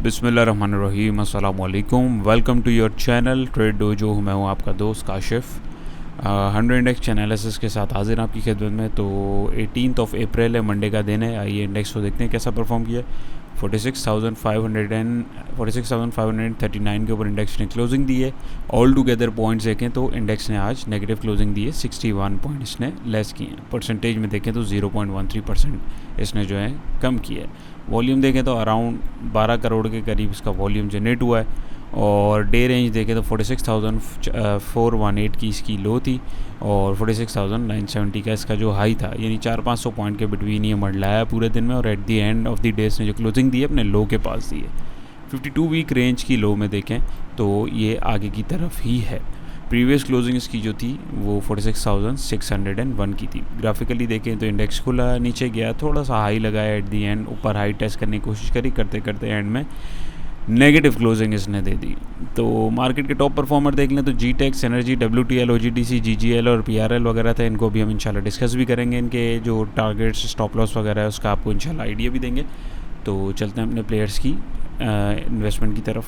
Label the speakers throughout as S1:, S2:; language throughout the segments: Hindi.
S1: बिस्मिल्लाहिर्रहमानिर्रहीम, अस्सलाम वालेकुम। Welcome to your channel Trade Dojo. मैं हूँ आपका दोस्त काशिफ। 100 इंडेक्स एनालिसिस के साथ हाजिर आपकी खिदमत में। तो 18 अप्रैल है, मंडे का दिन है। आइए इंडेक्स को देखते हैं कैसा परफॉर्म किया। 46,539 के ऊपर इंडेक्स ने क्लोजिंग दी है। ऑल टुगेदर पॉइंट्स देखें तो इंडेक्स ने आज नेगेटिव क्लोजिंग दी है। 61 पॉइंट इसने लेस किए हैं। परसेंटेज में देखें तो 0.13% इसने जो है कम किया है। वॉल्यूम देखें तो अराउंड 12 करोड़ के करीब इसका वॉल्यूम जनरेट हुआ है। और डे रेंज देखें तो 46,418 की इसकी लो थी और 46,970 का इसका जो हाई था, यानी 400-500 पॉइंट के बिटवीन ये मंडलाया पूरे दिन में। और at the end of the day ने जो क्लोजिंग दी है अपने लो के पास दी है। 52 वीक रेंज की लो में देखें तो ये आगे की तरफ ही है। प्रीवियस क्लोजिंग इसकी जो थी वो 46,601 की थी। ग्राफिकली देखें तो इंडेक्स खुला, नीचे गया, थोड़ा सा हाई लगाया, एट दी एंड ऊपर हाई टेस्ट करने की कोशिश करी, करते करते एंड में नेगेटिव क्लोजिंग इसने दे दी। तो मार्केट के टॉप परफॉर्मर देख लें तो GTX, energy, WTL, OGDC, GGL और PRL वगैरह थे। इनको भी हम इंशाल्लाह डिस्कस भी करेंगे। इनके जो टारगेट्स, स्टॉप लॉस वगैरह है उसका आपको इंशाल्लाह आइडिया भी देंगे। तो चलते हैं अपने प्लेयर्स की इन्वेस्टमेंट की तरफ।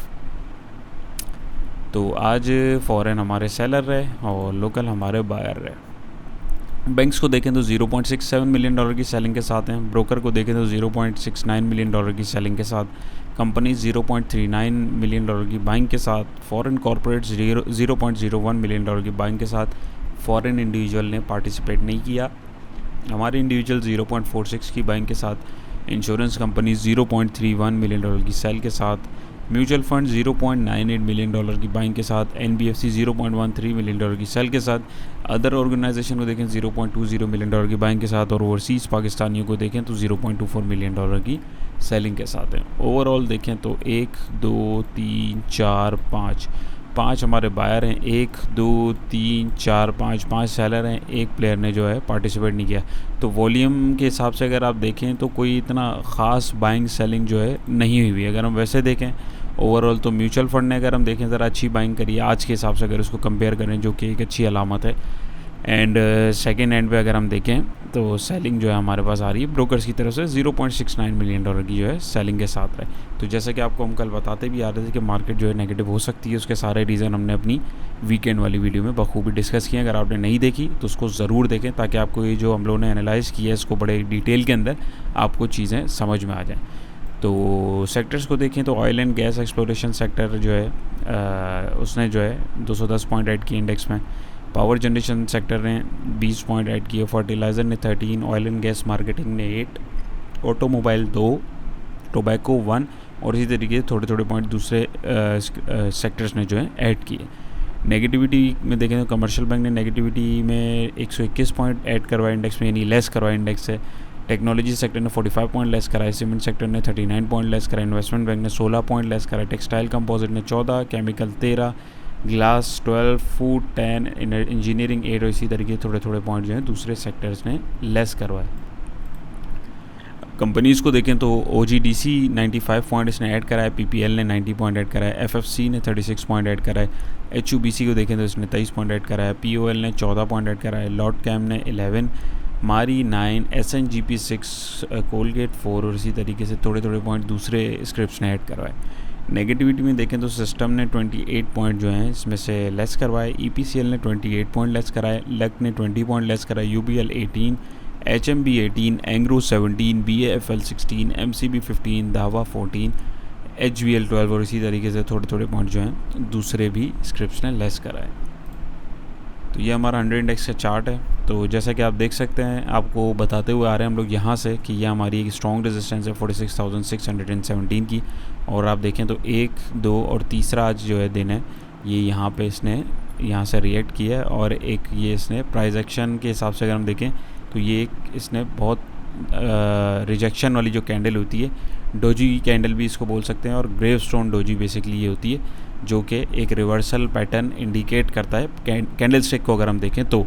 S1: तो आज फॉरेन हमारे सेलर रहे और लोकल हमारे बायर रहे। बैंक्स को देखें तो $0.67 मिलियन की सेलिंग के साथ हैं। ब्रोकर को देखें तो $0.69 मिलियन की सेलिंग के साथ। कंपनीज $0.39 मिलियन की बाइंग के साथ। फॉरेन कॉर्पोरेट्स $0.01 मिलियन की बाइंग के साथ। फॉरेन इंडिविजुअल ने पार्टिसिपेट नहीं किया। हमारे इंडिविजुअल 0.46 की बाइंग के साथ। इंश्योरेंस कंपनी $0.31 मिलियन की सेल के साथ। म्यूचुअल फंड $0.98 मिलियन की बाइंग के साथ। NBFC $0.13 मिलियन की सेल के साथ। अदर ऑर्गेनाइजेशन को देखें $0.20 मिलियन की बाइंग के साथ। और ओवरसीज़ पाकिस्तानियों को देखें तो $0.24 मिलियन की सेलिंग के साथ हैं। ओवरऑल देखें तो 1 2 3 4 5 हमारे बायर हैं। 1 2 3 4 5 सेलर हैं। एक प्लेयर ने जो है पार्टिसिपेट नहीं किया। तो वॉल्यूम के हिसाब से अगर आप देखें तो कोई इतना ख़ास बाइंग सेलिंग जो है नहीं हुई है। अगर हम वैसे देखें ओवरऑल तो म्यूचुअल फंड ने, अगर हम देखें ज़रा अच्छी बाइंग करी है आज के हिसाब से, अगर उसको कंपेयर करें, जो कि एक अच्छी अलामत है। एंड सेकेंड एंड पे अगर हम देखें तो सेलिंग जो है हमारे पास आ रही है ब्रोकर्स की तरफ से। $0.69 मिलियन की जो है सेलिंग के साथ है। तो जैसा कि आपको हम कल बताते भी आ रहे थे कि मार्केट जो है नेगेटिव हो सकती है, उसके सारे रीज़न हमने अपनी वीकेंड वाली वीडियो में बखूबी डिस्कस किए। अगर आपने नहीं देखी तो उसको ज़रूर देखें, ताकि आपको ये जो हम लोगों ने एनालाइज़ किया है इसको बड़े डिटेल के अंदर आपको चीज़ें समझ में आ जाएँ। तो सेक्टर्स को देखें तो oil and gas exploration sector जो है उसने जो है 210 पॉइंट ऐड की इंडेक्स में। पावर जनरेशन सेक्टर ने 20 पॉइंट ऐड किए। फर्टिलाइज़र ने 13, ऑयल एंड गैस मार्केटिंग ने 8, ऑटोमोबाइल 2, टोबैको 1 और इसी तरीके से थोड़े थोड़े पॉइंट दूसरे सेक्टर्स ने जो है ऐड किए। नेगेटिविटी में देखें तो कमर्शियल बैंक ने नेगेटिविटी में 121 पॉइंट ऐड करवाए इंडेक्स में, यानी लेस करवाए इंडेक्स से। टेक्नोलॉजी सेक्टर ने 45 पॉइंट लेस कराए। सीमेंट सेक्टर ने 39 पॉइंट लेस कराए। इन्वेस्टमेंट बैंक ने 16 पॉइंट लेस कराए। टेक्सटाइल कंपोजिट ने 14, केमिकल 13, ग्लास 12, फूड 10, इंजीनियरिंग 8 और इसी तरीके थोड़े थोड़े पॉइंट जो हैं दूसरे सेक्टर्स ने लेस करवाए। कंपनीज़ को देखें तो OGDC 95 पॉइंट इसने ऐड कराए। PPL ने 90 पॉइंट ऐड कराए। FFC ने 36 पॉइंट ऐड कराए। HUBC को देखें तो इसने 23 पॉइंट ऐड कराया। POL ने 14 पॉइंट ऐड कराए। लॉट कैम ने 11, मारी 9, SNGP 6, कोलगेट 4 और इसी तरीके से थोड़े थोड़े पॉइंट दूसरे स्क्रिप्ट्स ने ऐड करवाए। नेगेटिविटी में देखें तो सिस्टम ने 28 पॉइंट जो हैं इसमें से लेस करवाए। EPCL ने 28 पॉइंट लेस कराए। लक ने 20 पॉइंट लेस कराए। UBL 18, HMB 18, Engro 17, BAFL 16, MCB 15, दावा 14, HVL 12 और इसी तरीके से थोड़े थोड़े पॉइंट जो हैं दूसरे भी स्क्रिप्ट्स ने लेस कराए। तो ये हमारा 100 इंडेक्स का चार्ट है। तो जैसा कि आप देख सकते हैं, आपको बताते हुए आ रहे हैं हम लोग यहाँ से कि यह हमारी एक स्ट्रॉन्ग रेजिस्टेंस है 46,617 की। और आप देखें तो 1, 2 और तीसरा आज जो है दिन है, ये यहाँ पे इसने यहाँ से रिएक्ट किया है। और एक ये इसने प्राइस एक्शन के हिसाब से अगर हम देखें तो ये एक इसने बहुत रिजेक्शन वाली जो कैंडल होती है, डोजी कैंडल भी इसको बोल सकते हैं, और ग्रेव स्टोन डोजी बेसिकली ये होती है, जो कि एक रिवर्सल पैटर्न इंडिकेट करता है कैंडल स्टिक को। अगर हम देखें तो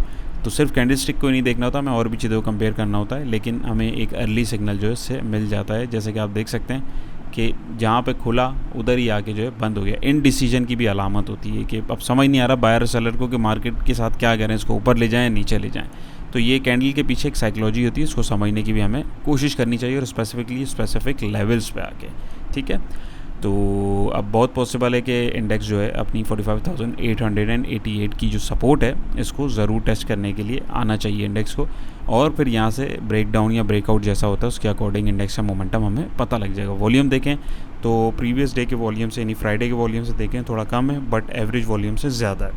S1: सिर्फ कैंडल स्टिक को ही नहीं देखना होता, हमें और भी चीज़ों को कंपेयर करना होता है। लेकिन हमें एक अर्ली सिग्नल जो है इससे मिल जाता है। जैसे कि आप देख सकते हैं कि जहाँ पे खुला उधर ही आके जो है बंद हो गया। इनडिसीजन की भी अलामत होती है कि अब समझ नहीं आ रहा बायर सेलर को कि मार्केट के साथ क्या करें, इसको ऊपर ले जाएं नीचे ले जाएं। तो ये कैंडल के पीछे एक साइकोलॉजी होती है, इसको समझने की भी हमें कोशिश करनी चाहिए, और स्पेसिफिक लेवल्स पे आके। ठीक है। तो अब बहुत पॉसिबल है कि इंडेक्स जो है अपनी 45,888 की जो सपोर्ट है इसको ज़रूर टेस्ट करने के लिए आना चाहिए इंडेक्स को, और फिर यहाँ से ब्रेक डाउन या ब्रेकआउट जैसा होता है उसके अकॉर्डिंग इंडेक्स का मोमेंटम हमें पता लग जाएगा। वॉल्यूम देखें तो प्रीवियस डे के वॉल्यूम से यानी फ्राइडे के वॉल्यूम से देखें थोड़ा कम है, बट एवरेज वॉल्यूम से ज़्यादा है।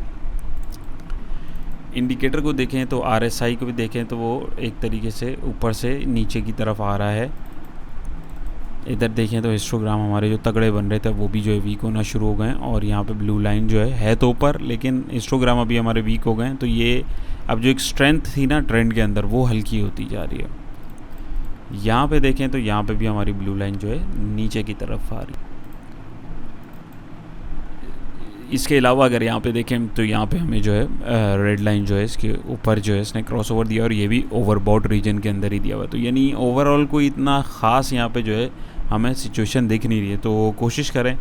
S1: इंडिकेटर को देखें तो RSI को भी देखें तो वो एक तरीके से ऊपर से नीचे की तरफ आ रहा है। इधर देखें तो हिस्टोग्राम हमारे जो तगड़े बन रहे थे वो भी जो है वीक होना शुरू हो गए हैं, और यहाँ पे ब्लू लाइन जो है तो ऊपर, लेकिन हिस्टोग्राम अभी हमारे वीक हो गए हैं। तो ये अब जो एक स्ट्रेंथ थी ना ट्रेंड के अंदर वो हल्की होती जा रही है। यहाँ पे देखें तो यहाँ पे भी हमारी ब्लू लाइन जो है नीचे की तरफ आ रही है। इसके अलावा अगर यहाँ पे देखें तो यहाँ पे हमें जो है रेड लाइन जो है इसके ऊपर जो है इसने क्रॉस ओवर दिया, और ये भी ओवरबॉट रीजन के अंदर ही दिया हुआ है। तो यानी ओवरऑल कोई इतना ख़ास यहाँ पे जो है हमें सिचुएशन दिख नहीं रही है। तो कोशिश करें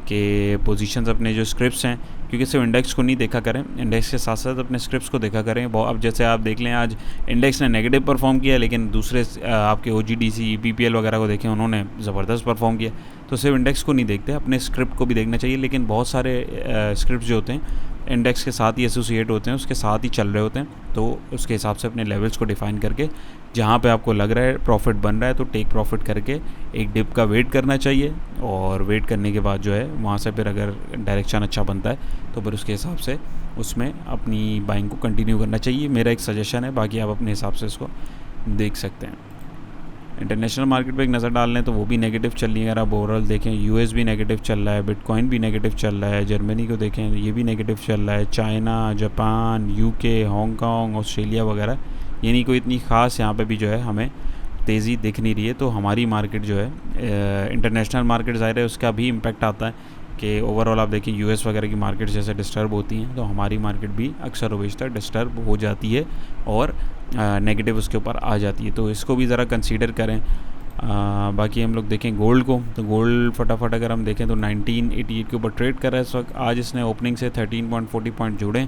S1: कि पोजीशंस अपने जो स्क्रिप्ट्स हैं, क्योंकि सिर्फ इंडेक्स को नहीं देखा करें, इंडेक्स के साथ साथ अपने स्क्रिप्ट्स को देखा करें। अब जैसे आप देख लें आज इंडेक्स ने नेगेटिव परफॉर्म किया, लेकिन दूसरे आपके OGDC PPL वगैरह को देखें उन्होंने ज़बरदस्त परफॉर्म किया। तो सिर्फ इंडेक्स को नहीं देखते, अपने स्क्रिप्ट को भी देखना चाहिए। लेकिन बहुत सारे स्क्रिप्ट जो होते हैं इंडेक्स के साथ ही एसोसिएट होते हैं, उसके साथ ही चल रहे होते हैं, तो उसके हिसाब से अपने लेवल्स को डिफ़ाइन करके जहाँ पे आपको लग रहा है प्रॉफिट बन रहा है तो टेक प्रॉफिट करके एक डिप का वेट करना चाहिए, और वेट करने के बाद जो है वहाँ से फिर अगर डायरेक्शन अच्छा बनता है तो फिर उसके हिसाब से उसमें अपनी बाइंग को कंटिन्यू करना चाहिए। मेरा एक सजेशन है, बाकी आप अपने हिसाब से इसको देख सकते हैं। इंटरनेशनल मार्केट पे एक नज़र डाल लें तो वो भी नेगेटिव चल रही है। अगर आप ओवरऑल देखें US भी नेगेटिव चल रहा है, बिटकॉइन भी नेगेटिव चल रहा है, जर्मनी को देखें ये भी नेगेटिव चल रहा है, China, Japan, UK, Hong Kong, Australia वगैरह, यानी कोई इतनी ख़ास यहाँ पे भी जो है हमें तेज़ी दिख नहीं रही है। तो हमारी मार्केट जो है इंटरनेशनल मार्केट ज़ाहिर है उसका भी इम्पैक्ट आता है कि ओवरऑल आप देखें US वगैरह की मार्केट जैसे डिस्टर्ब होती हैं तो हमारी मार्केट भी अक्सर बेशतर डिस्टर्ब हो जाती है और नेगेटिव उसके ऊपर आ जाती है। तो इसको भी ज़रा कंसीडर करें। बाकी हम लोग देखें गोल्ड को, तो गोल्ड फटाफट अगर हम देखें तो 1988 के ऊपर ट्रेड कर रहा है इस वक्त। आज इसने ओपनिंग से 13.40 पॉइंट जोड़े।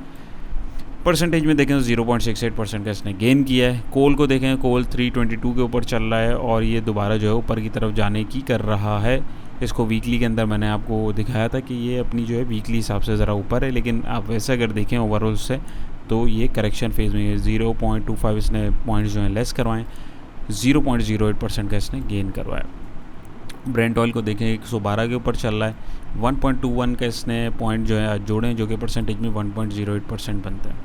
S1: परसेंटेज में देखें तो 0.68% का इसने गेन किया है। कोल को देखें, कोल 322 के ऊपर चल रहा है और ये दोबारा जो है ऊपर की तरफ जाने की कर रहा है। इसको वीकली के अंदर मैंने आपको दिखाया था कि ये अपनी जो है वीकली हिसाब से ज़रा ऊपर है, लेकिन आप वैसे अगर देखें ओवरऑल से तो ये करेक्शन फेज़ में है। 0.25 इसने पॉइंट्स जो हैं लेस करवाएं, 0.08% का इसने गेन करवाया। ब्रेंट ऑयल को देखें 112 के ऊपर चल रहा है, 1.21 का इसने पॉइंट जो है आज जोड़े जो कि परसेंटेज में 1.08% बनता है।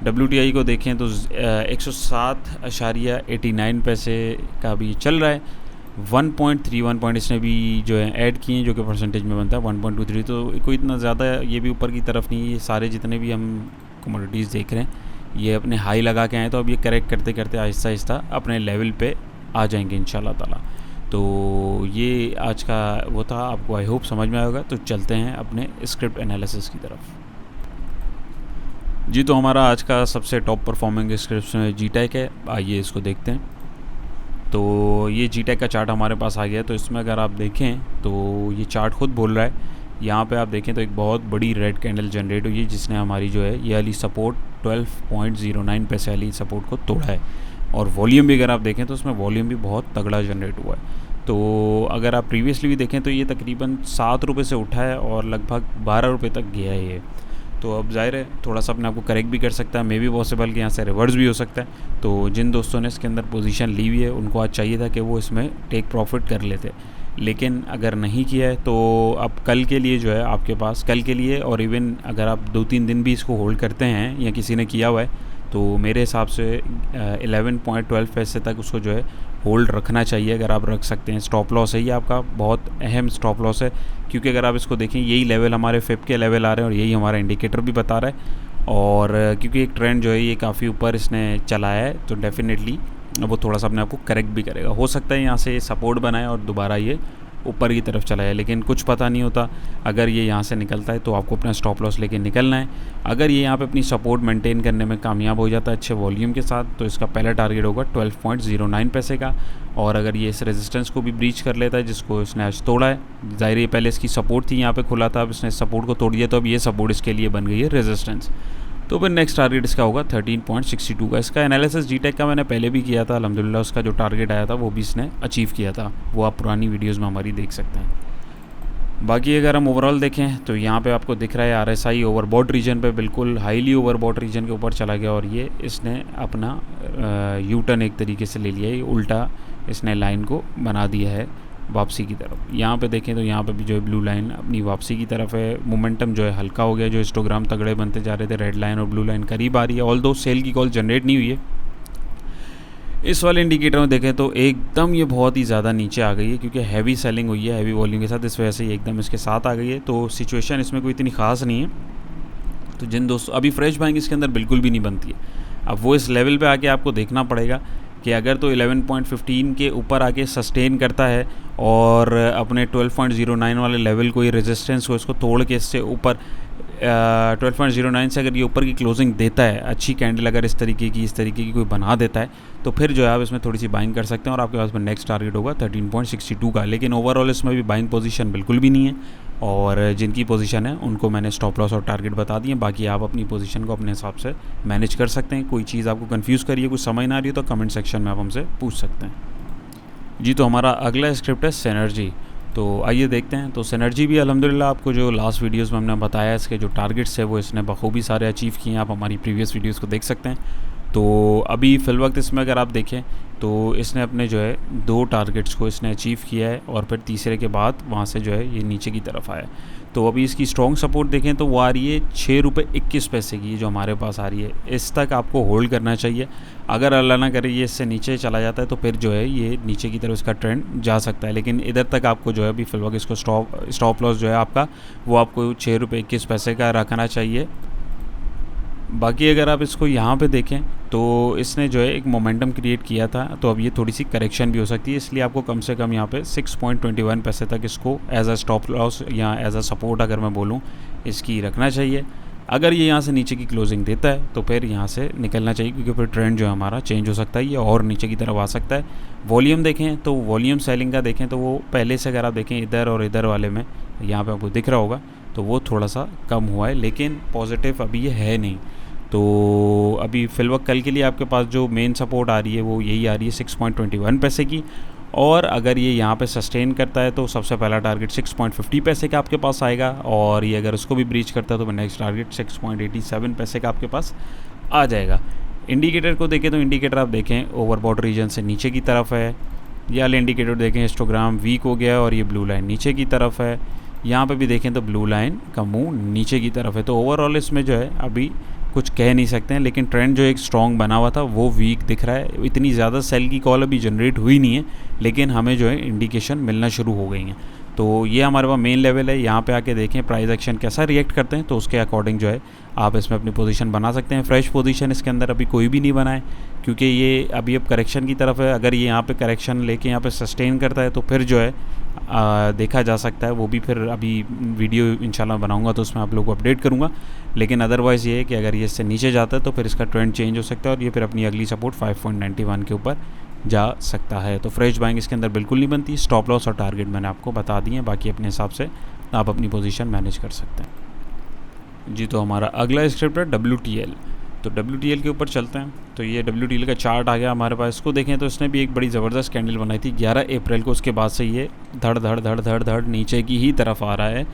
S1: WTI को देखें तो 107.89 पैसे का भी चल रहा है, 1.31 पॉइंट इसने भी जो है ऐड किए हैं जो कि परसेंटेज में बनता है 1.23। तो कोई इतना ज़्यादा ये भी ऊपर की तरफ नहीं है। ये सारे जितने भी हम कमोडिटीज़ देख रहे हैं ये अपने हाई लगा के आए, तो अब ये करेक्ट करते करते आहिस्ता आहिस्ता अपने लेवल पे आ जाएंगे इंशाल्लाह ताला। तो ये आज का वो था, आपको आई होप समझ में आएगा। तो चलते हैं अपने स्क्रिप्ट एनालिसिस की तरफ। जी, तो हमारा आज का सबसे टॉप परफॉर्मिंग स्क्रिप्ट में GTAC है, आइए इसको देखते हैं। तो ये GTAC का चार्ट हमारे पास आ गया है। तो इसमें अगर आप देखें तो ये चार्ट खुद बोल रहा है, यहाँ पे आप देखें तो एक बहुत बड़ी रेड कैंडल जनरेट हुई है जिसने हमारी जो है ये वाली सपोर्ट 12.09 पैसे वाली सपोर्ट को तोड़ा है। और वॉल्यूम भी अगर आप देखें तो उसमें वॉल्यूम भी बहुत तगड़ा जनरेट हुआ है। तो अगर आप प्रीवियसली भी देखें तो ये तकरीबन 7 रुपये से उठा है और लगभग 12 रुपये तक गया है ये। तो अब जाहिर है थोड़ा सा अपने आप को करेक्ट भी कर सकता है, मे भी पॉसिबल कि यहाँ से रिवर्स भी हो सकता है। तो जिन दोस्तों ने इसके अंदर पोजीशन ली हुई है उनको आज चाहिए था कि वो इसमें टेक प्रॉफिट कर लेते, लेकिन अगर नहीं किया है तो अब कल के लिए जो है आपके पास कल के लिए, और इवन अगर आप 2-3 दिन भी इसको होल्ड करते हैं या किसी ने किया हुआ है तो मेरे हिसाब से 11.12 पैसे तक उसको जो है होल्ड रखना चाहिए अगर आप रख सकते हैं। स्टॉप लॉस है ये आपका, बहुत अहम स्टॉप लॉस है, क्योंकि अगर आप इसको देखें यही लेवल हमारे FIB के लेवल आ रहे हैं और यही हमारा इंडिकेटर भी बता रहा है। और क्योंकि एक ट्रेंड जो है ये काफ़ी ऊपर इसने चलाया है तो डेफिनेटली वो थोड़ा सा अपने आप को करेक्ट भी करेगा। हो सकता है यहाँ से सपोर्ट बनाए और दोबारा ये ऊपर की तरफ चला है, लेकिन कुछ पता नहीं होता। अगर ये यहाँ से निकलता है तो आपको अपना स्टॉप लॉस लेके निकलना है। अगर ये यहाँ पे अपनी सपोर्ट मेंटेन करने में कामयाब हो जाता है अच्छे वॉल्यूम के साथ तो इसका पहला टारगेट होगा 12.09 पैसे का। और अगर ये इस रेजिस्टेंस को भी ब्रीच कर लेता है जिसको इसने आज तोड़ा है, ज़ाहिर ये पहले इसकी सपोर्ट थी यहाँ पे खुला था, अब इसने सपोर्ट को तोड़ दिया तो अब ये सपोर्ट इसके लिए बन गई है रेजिस्टेंस। तो फिर नेक्स्ट टारगेट इसका होगा 13.62 का। इसका एनालिसिस GTAC का मैंने पहले भी किया था, अल्हम्दुलिल्लाह उसका जो टारगेट आया था वो भी इसने अचीव किया था, वो आप पुरानी वीडियोस में हमारी देख सकते हैं। बाकी अगर हम ओवरऑल देखें तो यहाँ पे आपको दिख रहा है आरएसआई ओवरबॉट रीजन पे बिल्कुल हाईली ओवरबॉट रीजन के ऊपर चला गया और ये इसने अपना यू टर्न एक तरीके से ले लिया है, उल्टा इसने लाइन को बना दिया है वापसी की तरफ। यहाँ पे देखें तो यहाँ पे भी जो है ब्लू लाइन अपनी वापसी की तरफ है। मोमेंटम जो है हल्का हो गया, जो हिस्टोग्राम तगड़े बनते जा रहे थे, रेड लाइन और ब्लू लाइन करीब आ रही है। ऑल दो सेल की कॉल जनरेट नहीं हुई है। इस वाले इंडिकेटर में देखें तो एकदम ये बहुत ही ज़्यादा नीचे आ गई है, क्योंकि हैवी सेलिंग हुई है हैवी वॉल्यूम के साथ, इस वजह से ये एकदम इसके साथ आ गई है। तो सिचुएशन इसमें कोई इतनी ख़ास नहीं है। तो जिन दोस्तों अभी फ्रेश बाइंग इसके अंदर बिल्कुल भी नहीं बनती है। अब वो इस लेवल पे आके आपको देखना पड़ेगा कि अगर तो 11.15 के ऊपर आके सस्टेन करता है और अपने 12.09 वाले लेवल को, ये रेजिस्टेंस को इसको तोड़ के इससे ऊपर 12.09 से अगर ये ऊपर की क्लोजिंग देता है, अच्छी कैंडल अगर इस तरीके की कोई बना देता है, तो फिर जो है आप इसमें थोड़ी सी बाइंग कर सकते हैं और आपके पास में नेक्स्ट टारगेट होगा 13.62 का। लेकिन ओवरऑल इसमें भी बाइंग पोजीशन बिल्कुल भी नहीं है, और जिनकी पोजीशन है उनको मैंने स्टॉप लॉस और टारगेट बता दिए। बाकी आप अपनी पोजीशन को अपने हिसाब से मैनेज कर सकते हैं। कोई चीज़ आपको कंफ्यूज करिए, कुछ समझ ना आ रही हो तो कमेंट सेक्शन में आप हमसे पूछ सकते हैं जी। तो हमारा अगला स्क्रिप्ट है सिनर्जी। तो आइए देखते हैं। तो सिनर्जी भी अल्हम्दुलिल्लाह आपको जो लास्ट वीडियोस में हमने बताया, इसके जो टारगेट्स है वो इसने बखूबी सारे अचीव किए हैं। आप हमारी प्रीवियस वीडियोस को देख सकते हैं। तो अभी फ़िल वक्त इसमें अगर आप देखें तो इसने अपने जो है 2 टारगेट्स को इसने अचीव किया है, और फिर तीसरे के बाद वहाँ से जो है ये नीचे की तरफ आया। तो अभी इसकी स्ट्रॉन्ग सपोर्ट देखें तो वो आ रही है 6 रुपये 21 पैसे की, जो हमारे पास आ रही है। इस तक आपको होल्ड करना चाहिए। अगर अल्लाह ना करे ये इससे नीचे चला जाता है तो फिर जो है ये नीचे की तरफ इसका ट्रेंड जा सकता है। लेकिन इधर तक आपको जो है अभी फ़िलहाल इसको स्टॉप लॉस जो है आपका वो आपको 6 रुपये 21 पैसे का रखना चाहिए। बाकी अगर आप इसको यहाँ पे देखें तो इसने जो है एक मोमेंटम क्रिएट किया था, तो अब ये थोड़ी सी करेक्शन भी हो सकती है, इसलिए आपको कम से कम यहाँ पे 6.21 पैसे तक इसको एज अ स्टॉप लॉस या एज अ सपोर्ट अगर मैं बोलूँ इसकी रखना चाहिए। अगर ये यहाँ से नीचे की क्लोजिंग देता है तो फिर यहाँ से निकलना चाहिए, क्योंकि फिर ट्रेंड जो है हमारा चेंज हो सकता है, ये और नीचे की तरफ आ सकता है। वॉल्यूम देखें तो वॉल्यूम सेलिंग का देखें तो वो पहले से अगर आप देखें इधर और इधर वाले में, यहाँ पर आपको दिख रहा होगा, तो वो थोड़ा सा कम हुआ है, लेकिन पॉजिटिव अभी ये है नहीं। तो अभी फ़िलहाल कल के लिए आपके पास जो मेन सपोर्ट आ रही है वो यही आ रही है 6.21 पैसे की, और अगर ये यहाँ पे सस्टेन करता है तो सबसे पहला टारगेट 6.50 पैसे का आपके पास आएगा, और ये अगर उसको भी ब्रीच करता है तो नेक्स्ट टारगेट 6.87 पैसे का आपके पास आ जाएगा। इंडिकेटर को देखें तो इंडिकेटर आप देखें ओवरबॉट रीजन से नीचे की तरफ है। ये वाले इंडिकेटर देखें हिस्टोग्राम वीक हो गया और ये ब्लू लाइन नीचे की तरफ है। यहाँ पे भी देखें तो ब्लू लाइन का मुंह नीचे की तरफ है। तो ओवरऑल इसमें जो है अभी कुछ कह नहीं सकते हैं, लेकिन ट्रेंड जो एक स्ट्रॉन्ग बना हुआ था वो वीक दिख रहा है। इतनी ज़्यादा सेल की कॉल अभी जनरेट हुई नहीं है, लेकिन हमें जो है इंडिकेशन मिलना शुरू हो गई हैं। तो ये हमारे पास मेन लेवल है। यहाँ पे आके देखें प्राइस एक्शन कैसा रिएक्ट करते हैं, तो उसके अकॉर्डिंग जो है आप इसमें अपनी पोजीशन बना सकते हैं। फ्रेश पोजीशन इसके अंदर अभी कोई भी नहीं बनाए, क्योंकि ये अभी अब करेक्शन की तरफ है। अगर ये यहाँ पे करेक्शन लेके यहाँ पे सस्टेन करता है तो फिर जो है देखा जा सकता है। वो भी फिर अभी वीडियो इंशाल्लाह बनाऊंगा तो उसमें आप लोग को अपडेट करूंगा। लेकिन अदरवाइज़ ये है कि अगर ये इससे नीचे जाता है तो फिर इसका ट्रेंड चेंज हो सकता है, और ये फिर अपनी अगली सपोर्ट 5.91 के ऊपर जा सकता है। तो फ्रेश बाइंग इसके अंदर बिल्कुल नहीं बनती। स्टॉप लॉस और टारगेट मैंने आपको बता दिए हैं, बाकी अपने हिसाब से आप अपनी पोजीशन मैनेज कर सकते हैं जी। तो हमारा अगला स्क्रिप्ट है WTL। तो WTL के ऊपर चलते हैं। तो ये WTL का चार्ट आ गया हमारे पास। इसको देखें तो इसने भी एक बड़ी ज़बरदस्त कैंडल बनाई थी 11 अप्रैल को। उसके बाद से ये धड़ धड़ धड़ धड़ धड़ नीचे की ही तरफ आ रहा है,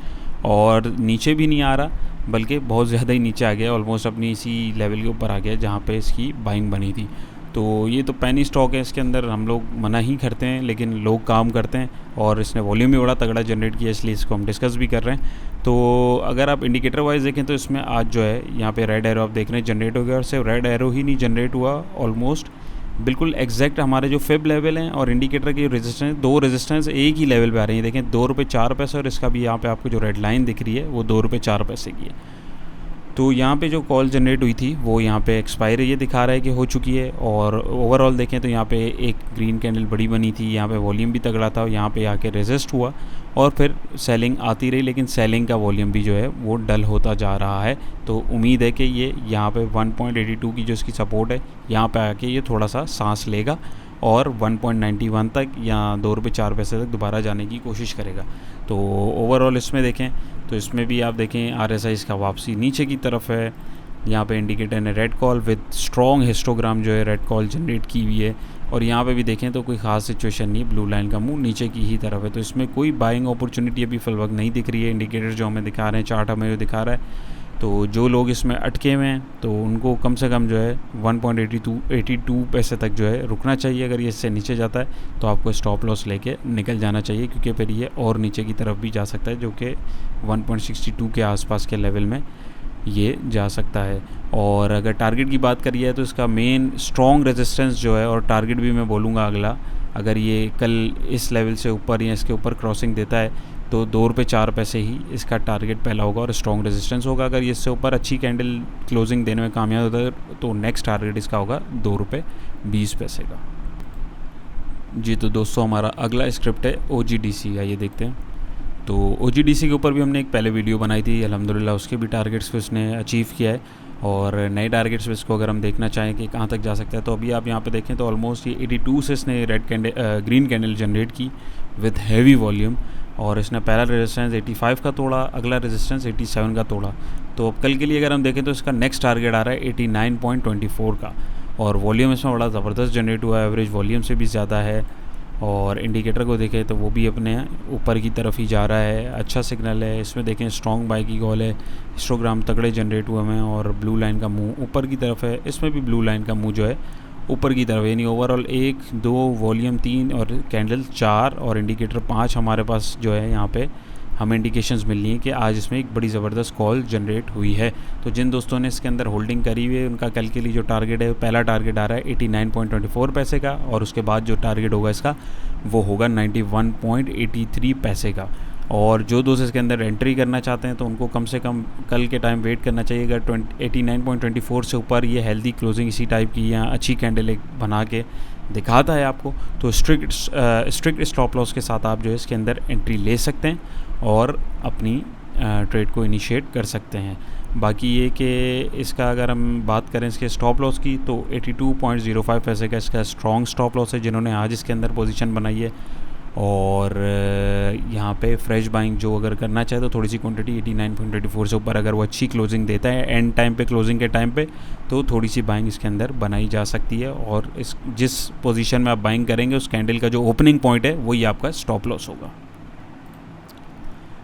S1: और नीचे भी नहीं आ रहा बल्कि बहुत ज़्यादा ही नीचे आ गया, ऑलमोस्ट अपनी इसी लेवल के ऊपर आ गया जहाँ पे इसकी बाइंग बनी थी। तो ये तो पैनी स्टॉक है, इसके अंदर हम लोग मना ही करते हैं, लेकिन लोग काम करते हैं, और इसने वॉल्यूम भी बड़ा तगड़ा जनरेट किया, इसलिए इसको हम डिस्कस भी कर रहे हैं। तो अगर आप इंडिकेटर वाइज देखें तो इसमें आज जो है यहाँ पे रेड एरो आप देख रहे हैं जनरेट हो गया, और सिर्फ रेड एरो ही नहीं जनरेट हुआ, ऑलमोस्ट बिल्कुल एग्जैक्ट हमारे जो फेब लेवल हैं और इंडिकेटर की रेजिस्टेंस, 2 रेजिस्टेंस एक ही लेवल पे आ रही हैं। देखें 2 रुपये 4 पैसे, और इसका भी यहाँ पे आपको जो रेड लाइन दिख रही है वो 2 रुपये 4 पैसे की है। तो यहाँ पे जो कॉल जनरेट हुई थी वो यहाँ पे एक्सपायर ये दिखा रहा है कि हो चुकी है। और ओवरऑल देखें तो यहाँ पे एक ग्रीन कैंडल बड़ी बनी थी, यहाँ पे वॉल्यूम भी तगड़ा था, यहाँ पे आके रेजिस्ट हुआ और फिर सेलिंग आती रही, लेकिन सेलिंग का वॉल्यूम भी जो है वो डल होता जा रहा है। तो उम्मीद है कि ये यहाँ पे 1.82 की जो इसकी सपोर्ट है यहाँ पे आके ये थोड़ा सा सांस लेगा और 1.91 तक या 2 रुपये 4 पैसे तक दोबारा जाने की कोशिश करेगा। तो ओवरऑल इसमें देखें तो इसमें भी आप देखें RSI इसका वापसी नीचे की तरफ है। यहाँ पे इंडिकेटर ने red call with strong histogram जो है रेड कॉल जनरेट की हुई है। और यहाँ पे भी देखें तो कोई ख़ास सिचुएशन नहीं है, ब्लू लाइन का मुंह नीचे की ही तरफ है, तो इसमें कोई बाइंग अपॉर्चुनिटी अभी फिल वक्त नहीं दिख रही है। इंडिकेटर जो हमें दिखा रहे हैं, चार्ट हमें जो दिखा रहा है, तो जो लोग इसमें अटके हुए हैं तो उनको कम से कम जो है 1.82 पैसे तक जो है रुकना चाहिए। अगर ये इससे नीचे जाता है तो आपको स्टॉप लॉस लेके निकल जाना चाहिए, क्योंकि फिर ये और नीचे की तरफ भी जा सकता है, जो कि 1.62 के आसपास के लेवल में ये जा सकता है। और अगर टारगेट की बात करी है तो इसका मेन स्ट्रॉन्ग रेजिस्टेंस जो है, और टारगेट भी मैं बोलूँगा अगला, अगर ये कल इस लेवल से ऊपर या इसके ऊपर क्रॉसिंग देता है तो 2 रुपये 4 पैसे ही इसका टारगेट पहला होगा और स्ट्रॉन्ग रेजिस्टेंस होगा। अगर ये इससे ऊपर अच्छी कैंडल क्लोजिंग देने में कामयाब होता है तो नेक्स्ट टारगेट इसका होगा 2 रुपये 20 पैसे का। जी तो दोस्तों, हमारा अगला स्क्रिप्ट है OGDC का, ये देखते हैं। तो OGDC के ऊपर भी हमने एक पहले वीडियो बनाई थी, अल्हम्दुलिल्लाह उसके भी टारगेट्स को इसने अचीव किया है। और नए टारगेट्स पे इसको अगर हम देखना चाहें कि कहाँ तक जा सकता है, तो अभी आप यहाँ पे देखें तो ऑलमोस्ट ये 82 से इसने ग्रीन कैंडल जनरेट की विद हैवी वॉल्यूम, और इसने पहला रेजिस्टेंस 85 का तोड़ा, अगला रेजिस्टेंस 87 का तोड़ा। तो अब कल के लिए अगर हम देखें तो इसका नेक्स्ट टारगेट आ रहा है 89.24 का, और वॉल्यूम इसमें बड़ा ज़बरदस्त जनरेट हुआ है, एवरेज वॉल्यूम से भी ज़्यादा है। और इंडिकेटर को देखें तो वो भी अपने ऊपर की तरफ ही जा रहा है, अच्छा सिग्नल है। इसमें देखें स्ट्रॉन्ग बाई की कॉल है, हिस्टोग्राम तगड़े जनरेट हुए हैं, और ब्लू लाइन का मुंह ऊपर की तरफ है। इसमें भी ब्लू लाइन का मुंह जो है ऊपर की तरफ, यानी ओवरऑल 1, 2, वॉल्यूम 3 और कैंडल 4 और इंडिकेटर 5 हमारे पास जो है यहाँ पे हमें इंडिकेशंस मिल रही हैं कि आज इसमें एक बड़ी ज़बरदस्त कॉल जनरेट हुई है। तो जिन दोस्तों ने इसके अंदर होल्डिंग करी हुई है उनका कल के लिए जो टारगेट है, पहला टारगेट आ रहा है 89.24 पैसे का, और उसके बाद जो टारगेट होगा इसका वो होगा 91.83 पैसे का। और जो दोस्त इसके अंदर एंट्री करना चाहते हैं तो उनको कम से कम कल के टाइम वेट करना चाहिए। अगर 89.24 से ऊपर ये हेल्दी क्लोजिंग इसी टाइप की या अच्छी कैंडल एक बना के दिखाता है आपको, तो स्ट्रिक्ट स्टॉप लॉस के साथ आप जो है इसके अंदर एंट्री ले सकते हैं और अपनी ट्रेड को इनिशिएट कर सकते हैं। बाकी ये कि इसका अगर हम बात करें इसके स्टॉप लॉस की, तो 82.05 पैसे का इसका स्ट्रॉन्ग स्टॉप लॉस है जिन्होंने आज इसके अंदर पोजीशन बनाई है। और यहाँ पे फ्रेश बाइंग जो अगर करना चाहे तो थोड़ी सी क्वांटिटी 89.24 से ऊपर अगर वो अच्छी क्लोजिंग देता है एंड टाइम पे, क्लोजिंग के टाइम पे, तो थोड़ी सी बाइंग इसके अंदर बनाई जा सकती है। और इस जिस पोजीशन में आप बाइंग करेंगे उस कैंडल का जो ओपनिंग पॉइंट है वही आपका स्टॉप लॉस होगा।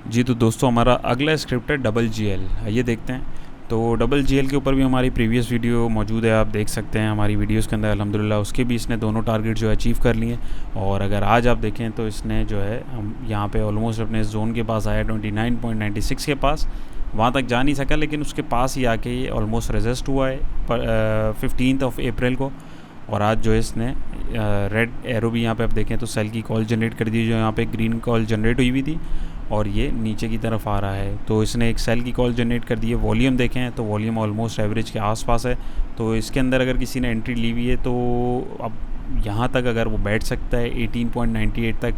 S1: जी तो दोस्तों, हमारा अगला स्क्रिप्ट है GGL, आइए देखते हैं। तो GGL के ऊपर भी हमारी प्रीवियस वीडियो मौजूद है, आप देख सकते हैं हमारी वीडियोस के अंदर। अल्हम्दुलिल्लाह उसके भी इसने दोनों टारगेट जो है अचीव कर लिए। और अगर आज आप देखें तो इसने जो है हम यहाँ पे ऑलमोस्ट अपने जोन के पास आया 29.96 के पास, वहाँ तक जा नहीं सका लेकिन उसके पास ही आके ये ऑलमोस्ट रेजिस्ट हुआ है 15 अप्रैल को। और आज जो है इसने रेड एरो भी यहाँ पे आप देखें तो सेल की कॉल जनरेट कर दी, जो यहाँ पे ग्रीन कॉल जनरेट हुई थी और ये नीचे की तरफ आ रहा है, तो इसने एक सेल की कॉल जनरेट कर दी है। वॉल्यूम देखें तो वॉल्यूम ऑलमोस्ट एवरेज के आसपास है, तो इसके अंदर अगर किसी ने एंट्री ली हुई है तो अब यहाँ तक अगर वो बैठ सकता है 18.98 तक,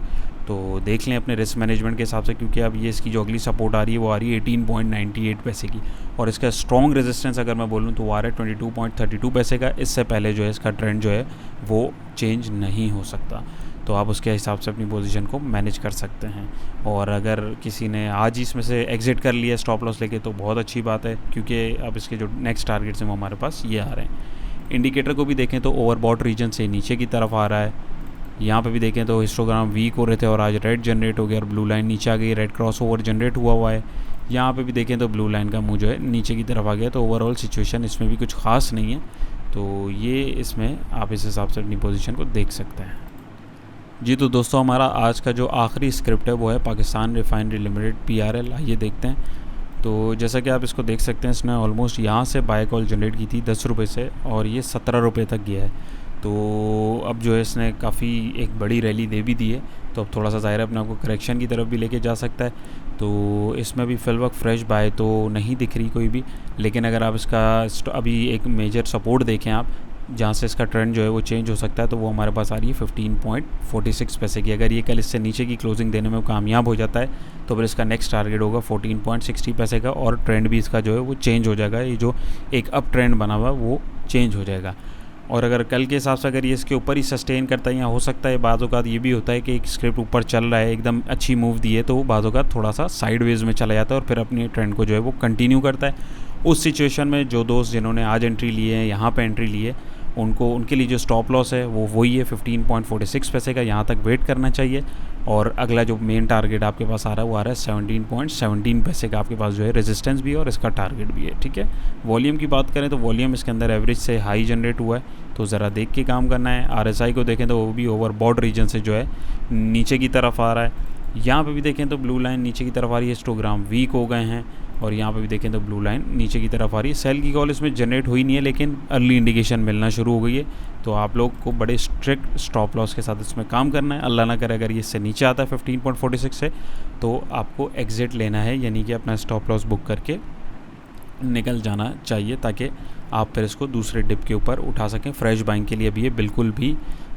S1: तो देख लें अपने रिस्क मैनेजमेंट के हिसाब से, क्योंकि अब ये इसकी जो अगली सपोर्ट आ रही है वो आ रही है 18.98 पैसे की। और इसका स्ट्रॉन्ग रेजिस्टेंस अगर मैं बोलूँ तो वो आ रहा है 22.32 पैसे का। इससे पहले जो है इसका ट्रेंड जो है वो चेंज नहीं हो सकता, तो आप उसके हिसाब से अपनी पोजीशन को मैनेज कर सकते हैं। और अगर किसी ने आज ही इसमें से एग्जिट कर लिया स्टॉप लॉस लेके तो बहुत अच्छी बात है, क्योंकि अब इसके जो नेक्स्ट टारगेट्स हैं वो हमारे पास ये आ रहे हैं। इंडिकेटर को भी देखें तो ओवरबॉट रीजन से नीचे की तरफ आ रहा है। यहाँ पे भी देखें तो हिस्टोग्राम वीक हो रहे थे और आज रेड जनरेट हो गया और ब्लू लाइन नीचे आ गई, रेड क्रॉस ओवर जनरेट हुआ है। यहाँ पे भी देखें तो ब्लू लाइन का मुंह जो है नीचे की तरफ आ गया, तो ओवरऑल सिचुएशन इसमें भी कुछ ख़ास नहीं है। तो ये इसमें आप इस हिसाब से अपनी पोजीशन को देख सकते हैं। जी तो दोस्तों, हमारा आज का जो आखिरी स्क्रिप्ट है वो है पाकिस्तान रिफाइनरी लिमिटेड PRL, आइए देखते हैं। तो जैसा कि आप इसको देख सकते हैं, इसने ऑलमोस्ट यहाँ से बाय कॉल जनरेट की थी 10 रुपये से और ये 17 रुपये तक गया है। तो अब जो है इसने काफ़ी एक बड़ी रैली दे भी दी है, तो अब थोड़ा सा ज़ाहिर है अपने आपको करेक्शन की तरफ भी लेके जा सकता है। तो इसमें भी फिल वक्त फ्रेश बाय तो नहीं दिख रही कोई भी, लेकिन अगर आप इसका अभी एक मेजर सपोर्ट देखें आप, जहाँ से इसका ट्रेंड जो है वो चेंज हो सकता है, तो वो हमारे पास आ रही है 15.46 पैसे की। अगर ये कल इससे नीचे की क्लोजिंग देने में कामयाब हो जाता है तो फिर इसका नेक्स्ट टारगेट होगा 14.60 पैसे का, और ट्रेंड भी इसका जो है वो चेंज हो जाएगा, ये जो एक अप ट्रेंड बना हुआ वो चेंज हो जाएगा। और अगर कल के हिसाब से अगर ये इसके ऊपर ही सस्टेन करता है, या हो सकता है बाज़ औक़ात ये भी होता है कि एक स्क्रिप्ट ऊपर चल रहा है, एकदम अच्छी मूव दी है, तो वो बाज़ औक़ात थोड़ा सा साइडवेज में चला जाता है और फिर अपनी ट्रेंड को जो है वो कंटिन्यू करता है। उस सिचुएशन में जो दोस्त जिन्होंने आज एंट्री ली है, यहाँ पे एंट्री ली है, उनको उनके लिए जो स्टॉप लॉस है वो वही है 15.46 पैसे का, यहाँ तक वेट करना चाहिए। और अगला जो मेन टारगेट आपके पास आ रहा है वो आ रहा है 17.17 पैसे का, आपके पास जो है रेजिस्टेंस भी है और इसका टारगेट भी है, ठीक है। वॉल्यूम की बात करें तो वॉल्यूम इसके अंदर एवरेज से हाई जनरेट हुआ है, तो ज़रा देख के काम करना है। RSI को देखें तो वो भी ओवरबॉट रीजन से जो है नीचे की तरफ आ रहा है। यहाँ पे भी देखें तो ब्लू लाइन नीचे की तरफ आ रही है, हिस्टोग्राम वीक हो गए हैं। और यहाँ पे भी देखें तो ब्लू लाइन नीचे की तरफ आ रही है। सेल की कॉल इसमें जनरेट हुई नहीं है, लेकिन अर्ली इंडिकेशन मिलना शुरू हो गई है। तो आप लोग को बड़े स्ट्रिक्ट स्टॉप लॉस के साथ इसमें काम करना है। अल्लाह ना करे अगर ये इससे नीचे आता है 15.46 से, तो आपको एग्ज़िट लेना है, यानी कि अपना स्टॉप लॉस बुक करके निकल जाना चाहिए, ताकि आप फिर इसको दूसरे डिप के ऊपर उठा सकें। फ्रेश बाइंग के लिए भी ये बिल्कुल भी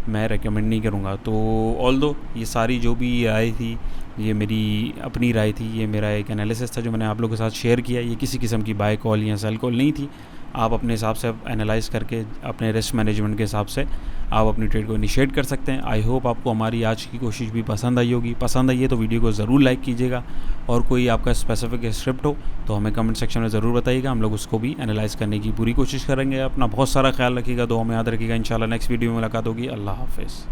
S1: मैं रेकमेंड नहीं करूँगा। तो ऑल्दो ये सारी जो भी राय थी, ये मेरी अपनी राय थी, ये मेरा एक एनालिसिस था जो मैंने आप लोगों के साथ शेयर किया। ये किसी किस्म की बाय कॉल या सेल कॉल नहीं थी। आप अपने हिसाब से एनालाइज करके अपने रिस्क मैनेजमेंट के हिसाब से आप अपनी ट्रेड को इनिशिएट कर सकते हैं। आई होप आपको हमारी आज की कोशिश भी पसंद आई होगी। पसंद आई है तो वीडियो को ज़रूर लाइक कीजिएगा, और कोई आपका स्पेसिफिक स्क्रिप्ट हो तो हमें कमेंट सेक्शन में ज़रूर बताइएगा, हम लोग उसको भी एनालाइज करने की पूरी कोशिश करेंगे। अपना बहुत सारा ख्याल रखिएगा, दुआ में याद रखिएगा। इंशाल्लाह नेक्स्ट वीडियो में मुलाकात होगी। अल्लाह हाफ़िज़।